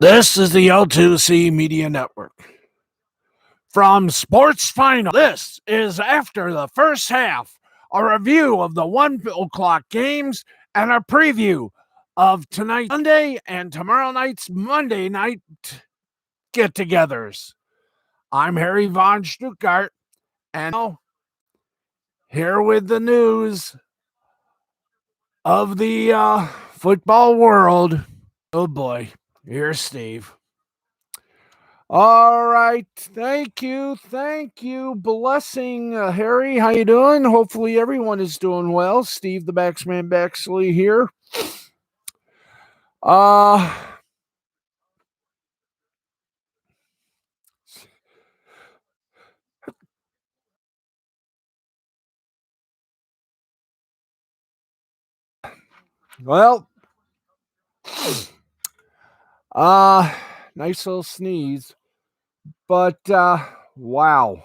This is the L2C Media Network. From Sports Final, this is after the first half, a review of the 1 o'clock games and a preview of tonight's Sunday and tomorrow night's Monday night get-togethers. I'm Harry Von Stuttgart, and now here with the news of the football world. Oh boy, here's Steve. All right, thank you. Blessing, Harry. How you doing? Hopefully everyone is doing well. Steve, the Baxman Baxley here. Well, nice little sneeze, but wow.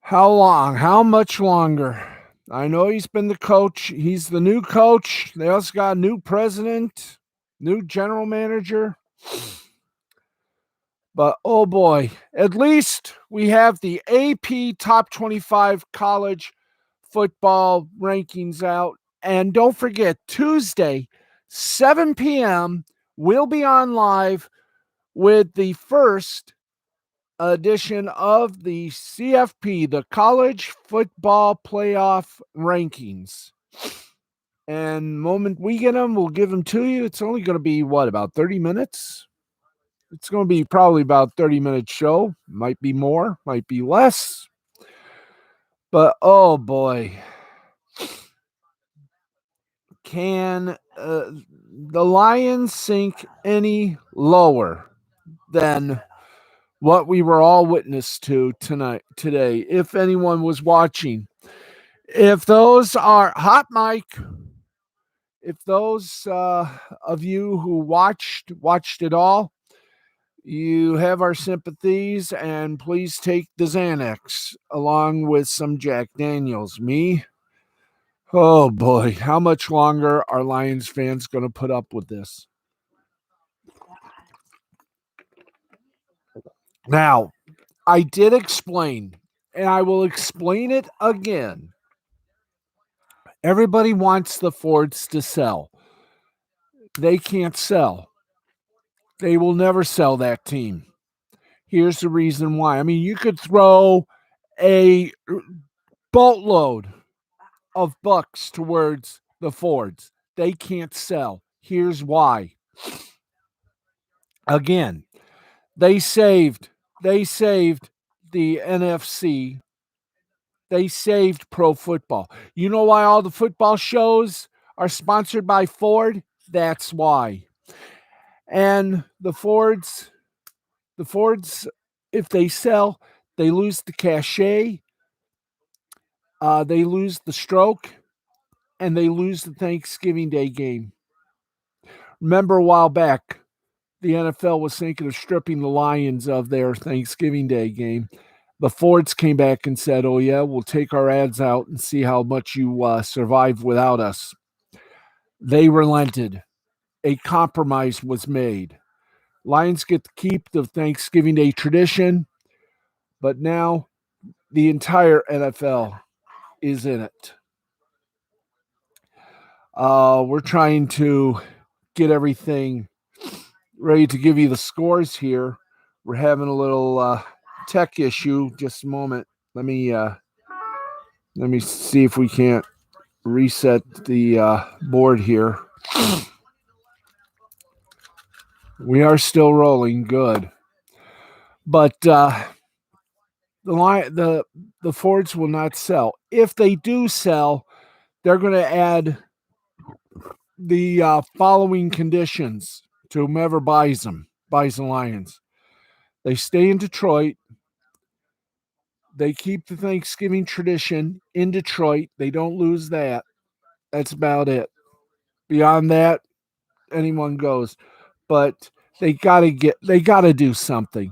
How long? How much longer? I know he's been the coach. He's the new coach. They also got a new president, new general manager. But oh boy, at least we have the AP Top 25 college football rankings out. And don't forget, Tuesday, 7 p.m., we'll be on live with the first edition of the CFP, the College Football Playoff Rankings. And the moment we get them, we'll give them to you. It's only going to be, about 30 minutes? It's going to be probably about 30-minute show. Might be more, might be less. But, oh, boy. Can the Lions sink any lower than what we were all witness to today, if anyone was watching? If those are hot mic, if those of you who watched it all, you have our sympathies, and please take the Xanax along with some Jack Daniels. Me? Oh boy, how much longer are Lions fans going to put up with this? Now, I did explain, and I will explain it again. Everybody wants the Fords to sell. They can't sell. They will never sell that team. Here's the reason why. I mean, you could throw a boatload of bucks towards the Fords. They can't sell. Here's why. Again, they saved the NFC. They saved pro football. You know why all the football shows are sponsored by Ford? That's why. And the Fords, if they sell, they lose the cachet, they lose the stroke, and they lose the Thanksgiving Day game. Remember a while back, the NFL was thinking of stripping the Lions of their Thanksgiving Day game. The Fords came back and said, oh, yeah, we'll take our ads out and see how much you survive without us. They relented. A compromise was made. Lions get to keep the Thanksgiving Day tradition, but now the entire NFL is in it. We're trying to get everything ready to give you the scores here. We're having a little tech issue. Just a moment. Let me see if we can't reset the board here. We are still rolling. Good. But the Fords will not sell. If they do sell, they're going to add the following conditions to whomever buys the Lions. They stay in Detroit. They keep the Thanksgiving tradition in Detroit. They don't lose that. That's about it. Beyond that, anyone goes. But they gotta do something.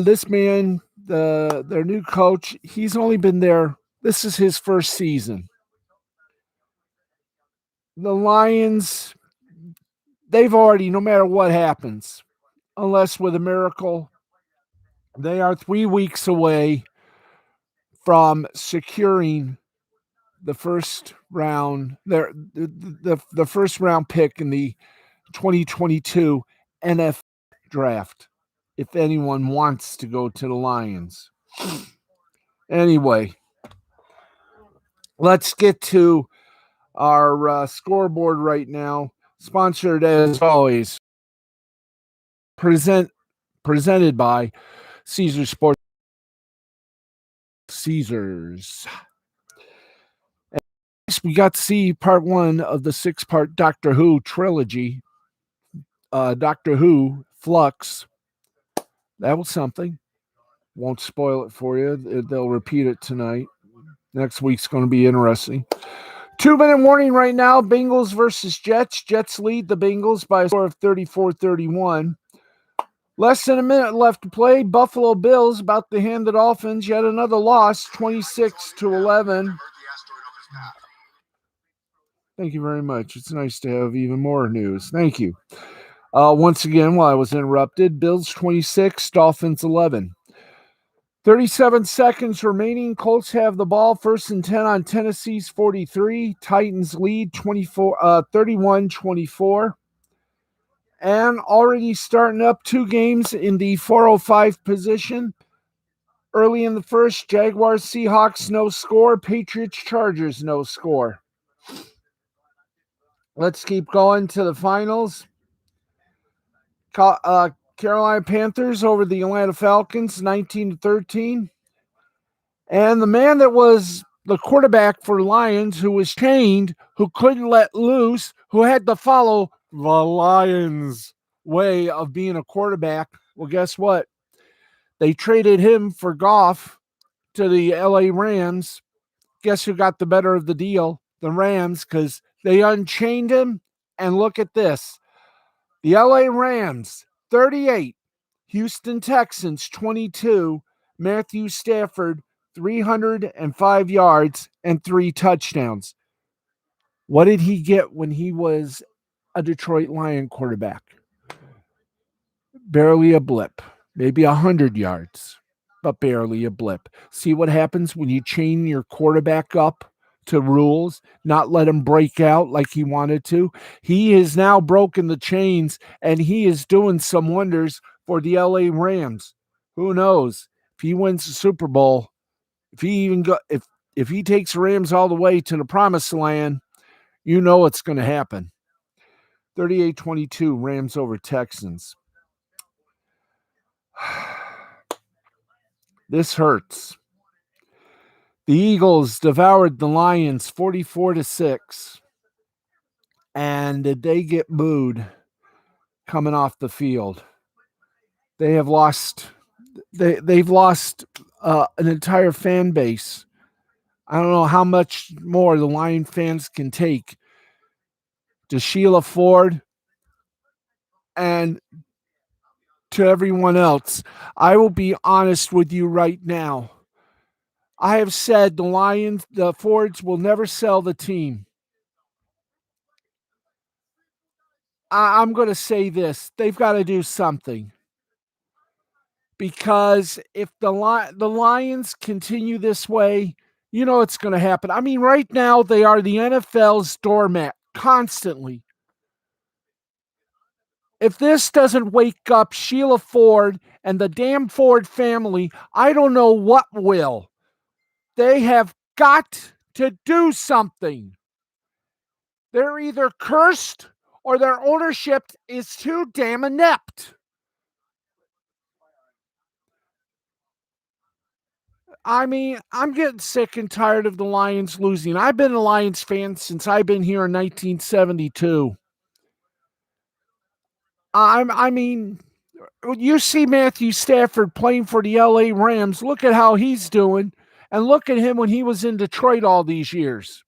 This man, their new coach, he's only been there. This is his first season. The Lions, they've already, no matter what happens, unless with a miracle, they are 3 weeks away from securing the first round, the first round pick in the 2022 NFL draft. If anyone wants to go to the Lions, anyway, let's get to our scoreboard right now. Sponsored as always, presented by Caesars Sports. Caesars. We got to see part 1 of the 6-part Doctor Who trilogy. Doctor Who Flux. That was something. Won't spoil it for you. They'll repeat it tonight. Next week's going to be interesting. 2-minute warning right now. Bengals versus Jets. Jets lead the Bengals by a score of 34-31. Less than a minute left to play. Buffalo Bills about to hand the Dolphins yet another loss, 26-11. Thank you very much. It's nice to have even more news. Thank you. Once again, while I was interrupted, Bills 26, Dolphins 11. 37 seconds remaining. Colts have the ball. 1st and 10 on Tennessee's 43. Titans lead 31-24. And already starting up 2 games in the 405 position. Early in the first, Jaguars, Seahawks, no score. Patriots, Chargers, no score. Let's keep going to the finals. Carolina Panthers over the Atlanta Falcons, 19-13. And the man that was the quarterback for Lions, who was chained, who couldn't let loose, who had to follow the Lions' way of being a quarterback. Well, guess what? They traded him for Goff to the LA Rams. Guess who got the better of the deal? The Rams, because they unchained him. And look at this. The LA Rams, 38. Houston Texans, 22. Matthew Stafford, 305 yards and 3 touchdowns. What did he get when he was a Detroit Lion quarterback? Barely a blip. Maybe 100 yards, but barely a blip. See what happens when you chain your quarterback up to rules, not let him break out like he wanted to. He has now broken the chains, and he is doing some wonders for the LA Rams. Who knows? If he wins the Super Bowl, if he takes the Rams all the way to the promised land, you know it's going to happen. 38-22, Rams over Texans. This hurts. The Eagles devoured the Lions 44-6. And did they get booed coming off the field? They have lost. They've lost an entire fan base. I don't know how much more the Lion fans can take. To Sheila Ford and to everyone else, I will be honest with you right now. I have said the Fords will never sell the team. I'm going to say this. They've got to do something. Because if the Lions continue this way, you know it's going to happen. I mean, right now, they are the NFL's doormat constantly. If this doesn't wake up Sheila Ford and the damn Ford family, I don't know what will. They have got to do something. They're either cursed or their ownership is too damn inept. I mean, I'm getting sick and tired of the Lions losing. I've been a Lions fan since I've been here in 1972. I mean, you see Matthew Stafford playing for the LA Rams. Look at how he's doing. And look at him when he was in Detroit all these years.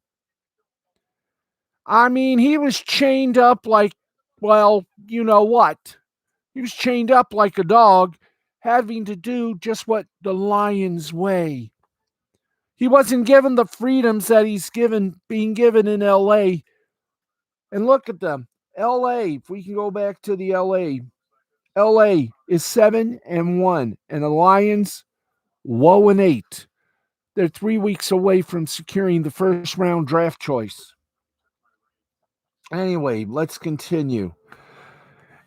I mean, he was chained up like, well, you know what? He was chained up like a dog, having to do just what the Lions way. He wasn't given the freedoms that he's being given in LA. And look at them. LA, if we can go back to the LA is 7-1, and the Lions, woe and 8. They're 3 weeks away from securing the first round draft choice. Anyway, let's continue.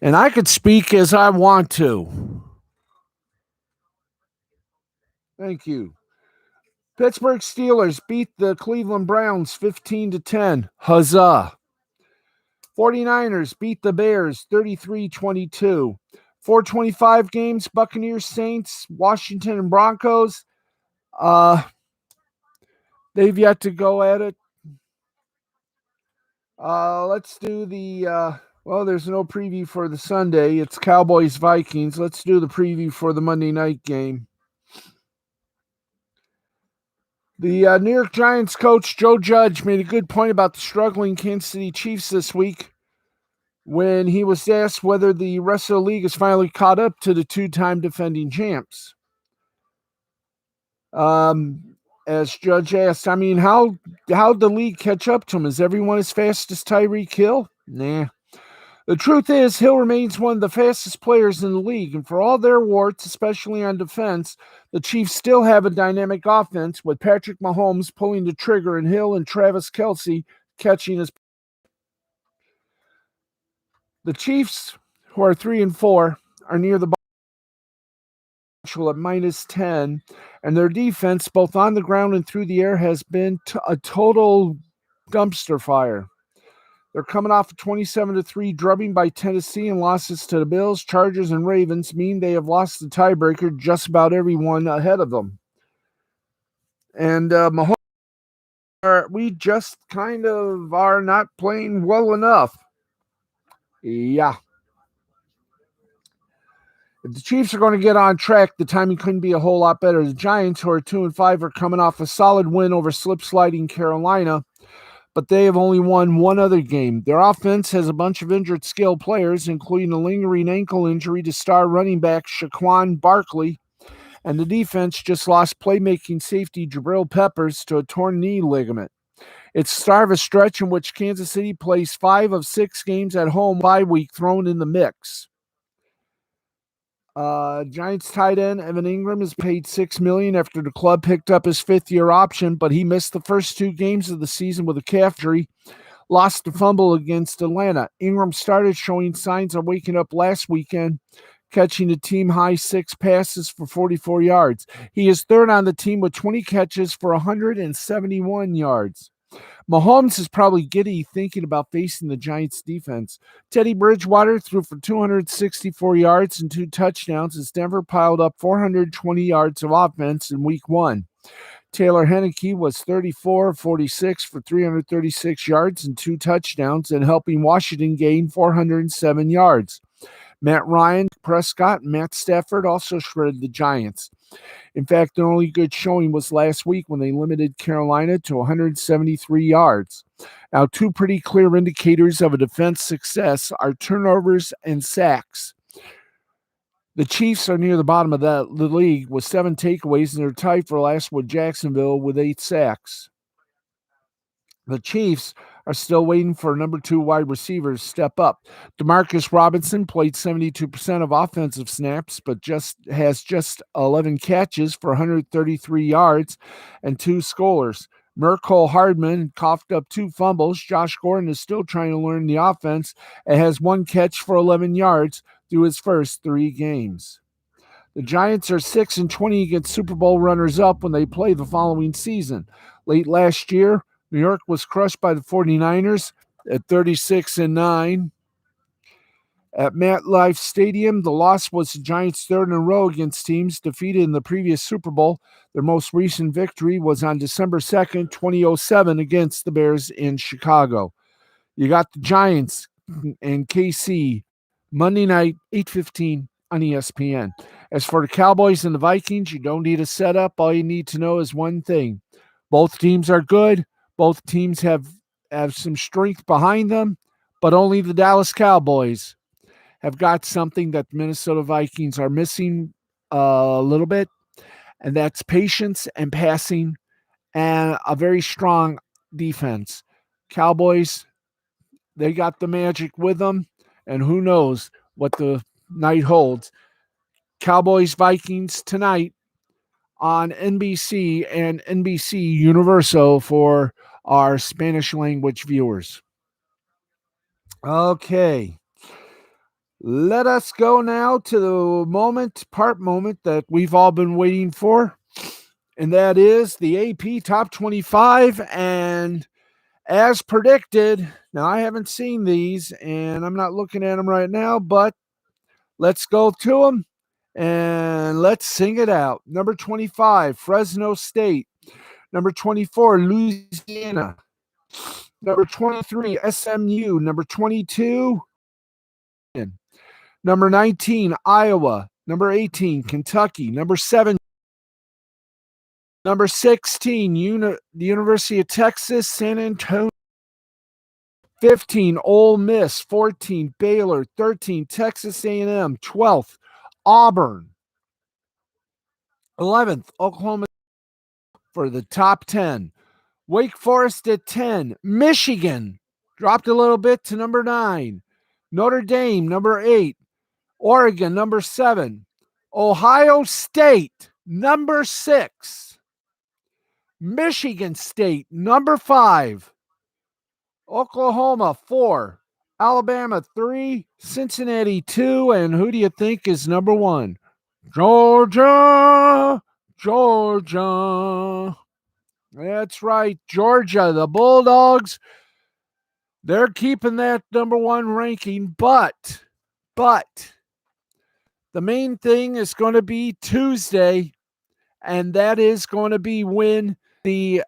And I could speak as I want to. Thank you. Pittsburgh Steelers beat the Cleveland Browns 15-10. Huzzah. 49ers beat the Bears 33-22. 425 games, Buccaneers, Saints, Washington, and Broncos. They've yet to go at it. Let's do the there's no preview for the Sunday. It's Cowboys Vikings. Let's do the preview for the Monday night game. The New York Giants coach Joe Judge made a good point about the struggling Kansas City Chiefs this week when he was asked whether the rest of the league has finally caught up to the two-time defending champs. As Judge asked, I mean, how'd the league catch up to him? Is everyone as fast as Tyreek Hill? Nah. The truth is, Hill remains one of the fastest players in the league, and for all their warts, especially on defense, the Chiefs still have a dynamic offense with Patrick Mahomes pulling the trigger and Hill and Travis Kelce catching his. The Chiefs, who are 3-4, are near the bottom at -10, and their defense, both on the ground and through the air, has been a total dumpster fire. They're coming off a 27-3 drubbing by Tennessee, and losses to the Bills, Chargers, and Ravens mean they have lost the tiebreaker just about everyone ahead of them. And Mahomes, we just kind of are not playing well enough. Yeah. If the Chiefs are going to get on track, the timing couldn't be a whole lot better. The Giants, who are 2-5, are coming off a solid win over slip-sliding Carolina, but they have only won one other game. Their offense has a bunch of injured skilled players, including a lingering ankle injury to star running back Saquon Barkley, and the defense just lost playmaking safety Jabril Peppers to a torn knee ligament. It's the start of a stretch in which Kansas City plays 5 of 6 games at home, bye week thrown in the mix. Giants tight end Evan Ingram is paid $6 million after the club picked up his fifth-year option, but he missed the first 2 games of the season with a calf injury, lost the fumble against Atlanta. Ingram started showing signs of waking up last weekend, catching a team-high 6 passes for 44 yards. He is third on the team with 20 catches for 171 yards. Mahomes is probably giddy thinking about facing the Giants' defense. Teddy Bridgewater threw for 264 yards and 2 touchdowns as Denver piled up 420 yards of offense in Week 1. Taylor Heinicke was 34-46 for 336 yards and 2 touchdowns and helping Washington gain 407 yards. Matt Ryan, Prescott, and Matt Stafford also shredded the Giants. In fact, their only good showing was last week when they limited Carolina to 173 yards. Now, 2 pretty clear indicators of a defense success are turnovers and sacks. The Chiefs are near the bottom of the league with 7 takeaways, and they're tied for last with Jacksonville with 8 sacks. The Chiefs are still waiting for number 2 wide receivers to step up. Demarcus Robinson played 72% of offensive snaps, but has 11 catches for 133 yards and 2 scores. Mecole Hardman coughed up 2 fumbles. Josh Gordon is still trying to learn the offense and has 1 catch for 11 yards through his first 3 games. The Giants are 6-20 against Super Bowl runners-up when they play the following season. Late last year, New York was crushed by the 49ers at 36-9. At MetLife Stadium, the loss was the Giants' 3rd in a row against teams defeated in the previous Super Bowl. Their most recent victory was on December 2nd, 2007 against the Bears in Chicago. You got the Giants and KC Monday night, 8:15 on ESPN. As for the Cowboys and the Vikings, you don't need a setup. All you need to know is one thing. Both teams are good. Both teams have some strength behind them, but only the Dallas Cowboys have got something that the Minnesota Vikings are missing a little bit, and that's patience and passing and a very strong defense. Cowboys they got the magic with them, and who knows what the night holds. Cowboys Vikings tonight on NBC and NBC Universal for our Spanish language viewers. Okay. Let us go now to the part moment that we've all been waiting for, and that is the AP Top 25. And as predicted, now I haven't seen these and I'm not looking at them right now, but let's go to them and let's sing it out. Number 25, Fresno State. Number 24, Louisiana. Number 23, SMU. Number 22, number 19, Iowa. Number 18, Kentucky. Number 7, number 16, the University of Texas, San Antonio. 15, Ole Miss. 14, Baylor. 13, Texas A&M. 12th, Auburn. 11th, Oklahoma for the top 10. Wake Forest at 10. Michigan dropped a little bit to number 9. Notre Dame, number 8. Oregon, number 7. Ohio State, number 6. Michigan State, number 5. Oklahoma, 4. Alabama, 3. Cincinnati, 2. And who do you think is number 1? Georgia. That's right, Georgia. The Bulldogs, they're keeping that number 1 ranking, but the main thing is going to be Tuesday, and that is going to be when the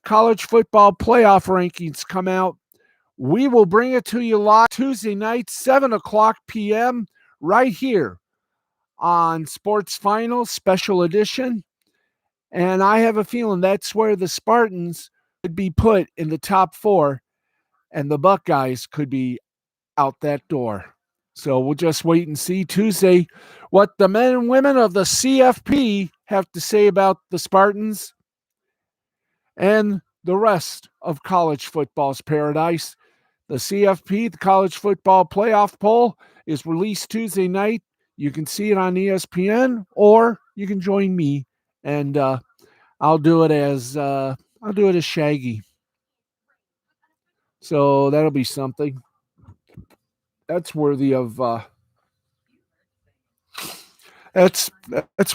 college football playoff rankings come out. We will bring it to you live Tuesday night, 7 o'clock p.m., right here on Sports Finals Special Edition. And I have a feeling that's where the Spartans could be put in the top 4, and the Buckeyes could be out that door. So we'll just wait and see Tuesday what the men and women of the CFP have to say about the Spartans and the rest of college football's paradise. The CFP, the College Football Playoff Poll, is released Tuesday night. You can see it on ESPN, or you can join me, and I'll do it as Shaggy. So that'll be something. That's worthy of that's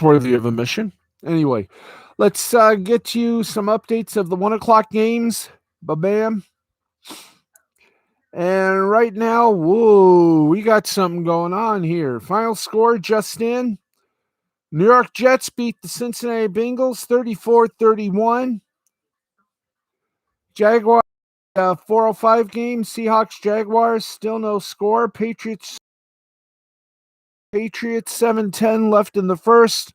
worthy of a mission. Anyway, let's get you some updates of the 1 o'clock games. Ba-bam. And right now, whoa, we got something going on here. Final score just in. New York Jets beat the Cincinnati Bengals 34-31. Jaguars 4:05 game. Seahawks Jaguars, still no score. Patriots 7-10 left in the first.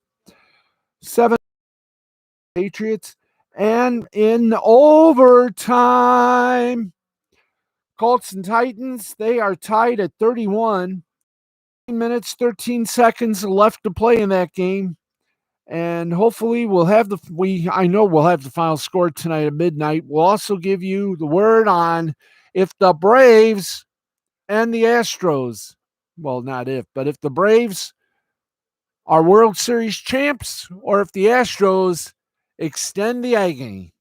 7 Patriots. And in overtime, Colts and Titans, they are tied at 31. minutes, 13 seconds left to play in that game. And hopefully we'll have I know we'll have the final score tonight at midnight. We'll also give you the word on if the Braves and the Astros, well, not if, but if the Braves are World Series champs or if the Astros extend the agony.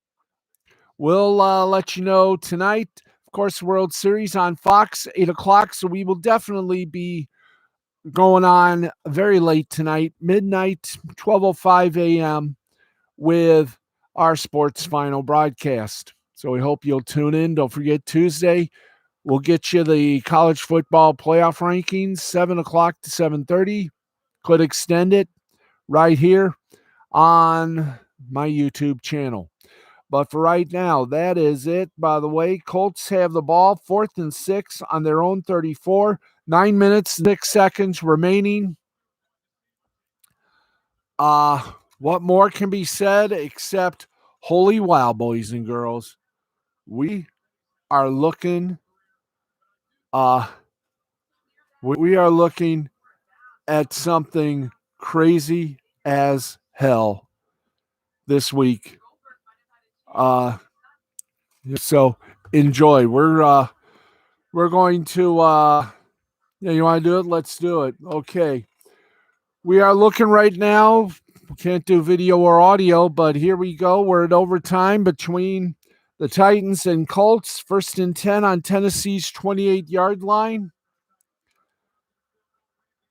We'll let you know tonight. Of course, World Series on Fox, 8 o'clock. So we will definitely be going on very late tonight, midnight, 12:05 a.m. with our sports final broadcast. So we hope you'll tune in. Don't forget Tuesday, we'll get you the college football playoff rankings, 7 o'clock to 7:30. Could extend it right here on my YouTube channel. But for right now, that is it. By the way, Colts have the ball, 4th and 6 on their own 34. 9 minutes, 6 seconds remaining. What more can be said except, holy wow, boys and girls. We are looking at something crazy as hell this week. So enjoy. We're going to, yeah, you want to do it? Let's do it. Okay. We are looking right now. We can't do video or audio, but here we go. We're at overtime between the Titans and Colts. 1st and 10 on Tennessee's 28-yard line.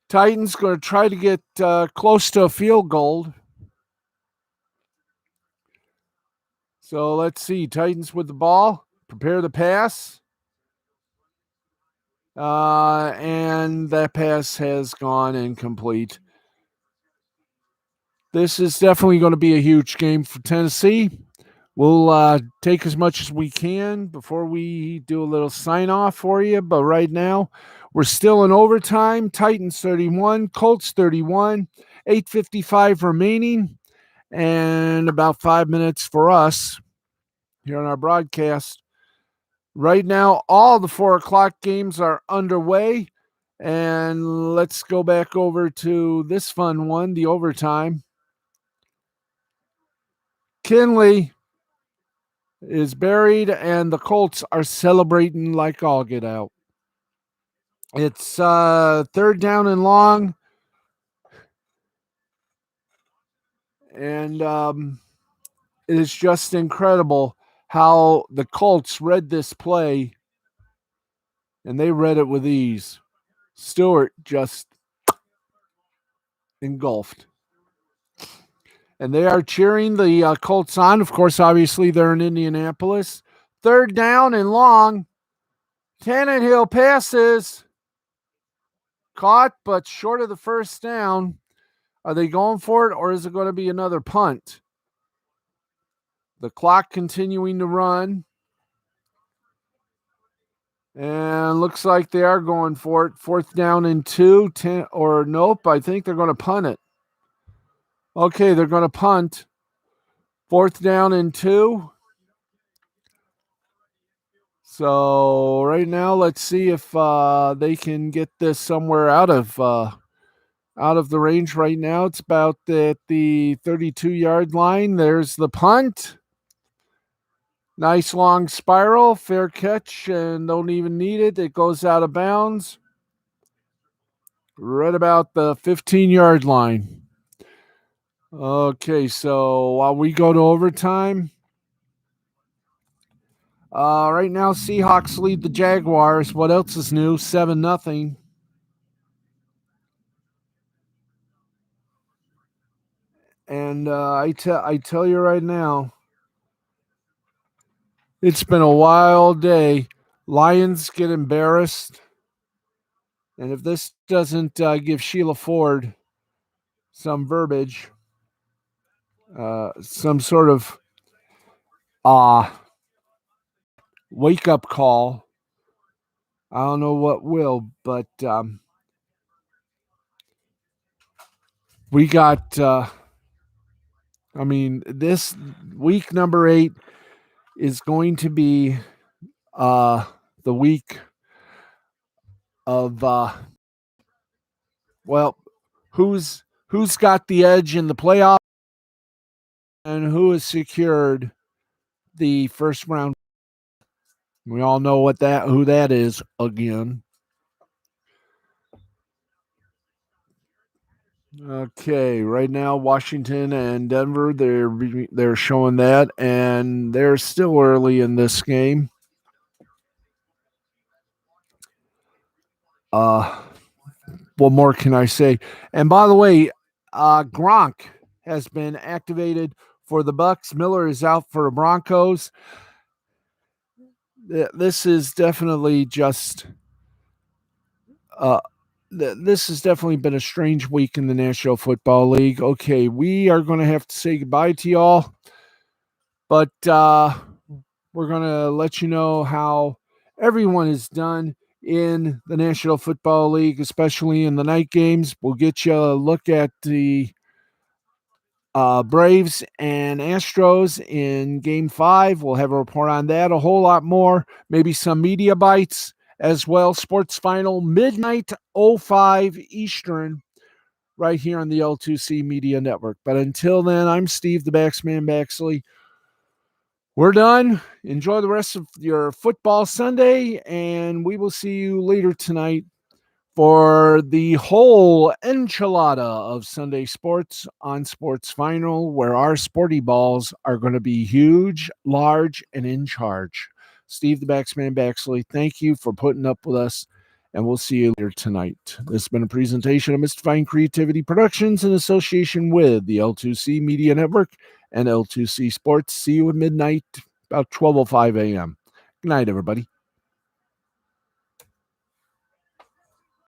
Titans going to try to get close to a field goal. So let's see. Titans with the ball. Prepare the pass. And that pass has gone incomplete. This is definitely going to be a huge game for Tennessee. We'll take as much as we can before we do a little sign off for you. But right now, we're still in overtime. Titans 31, Colts 31, 8:55 remaining, and about 5 minutes for us here on our broadcast. Right now, all the 4 o'clock games are underway. And let's go back over to this fun one, the overtime. Kinley is buried, and the Colts are celebrating like all get out. It's 3rd down and long. And it is just incredible how the Colts read this play, and they read it with ease. Stewart just engulfed. And they are cheering the Colts on. Of course, obviously, they're in Indianapolis. 3rd down and long. Tannehill passes. Caught, but short of the 1st down. Are they going for it, or is it going to be another punt? The clock continuing to run. And looks like they are going for it. 4th down and 2. Or nope, I think they're going to punt it. Okay, they're going to punt. 4th down and 2. So right now, let's see if they can get this somewhere out of the range. Right now, it's about at the 32-yard line. There's the punt. Nice long spiral, fair catch, and don't even need it. It goes out of bounds right about the 15-yard line. Okay, so while we go to overtime, right now Seahawks lead the Jaguars. What else is new? 7-0. And I tell you right now, it's been a wild day. Lions get embarrassed. And if this doesn't give Sheila Ford some verbiage, some sort of wake-up call, I don't know what will, but we got, this week number 8 is going to be the week of, who's got the edge in the playoff and who has secured the first round. We all know who that is again. Okay, right now Washington and Denver, they're showing that, and they're still early in this game. What more can I say? And by the way, Gronk has been activated for the Bucks. Miller is out for the Broncos. This is definitely just this has definitely been a strange week in the National Football League. Okay, we are going to have to say goodbye to y'all, but we're going to let you know how everyone is done in the National Football League, especially in the night games. We'll get you a look at the Braves and Astros in Game 5. We'll have a report on that, a whole lot more, maybe some media bites as well. Sports Final, midnight 05 Eastern, right here on the L2C Media Network. But until then, I'm Steve the Baxman Baxley. We're done. Enjoy the rest of your football Sunday, and we will see you later tonight for the whole enchilada of Sunday sports on Sports Final, where our sporty balls are going to be huge, large, and in charge. Steve the Baxman Baxley, thank you for putting up with us, and we'll see you later tonight. This has been a presentation of Mystifying Creativity Productions in association with the L2C Media Network and L2C Sports. See you at midnight, about 12:05 a.m. Good night, everybody.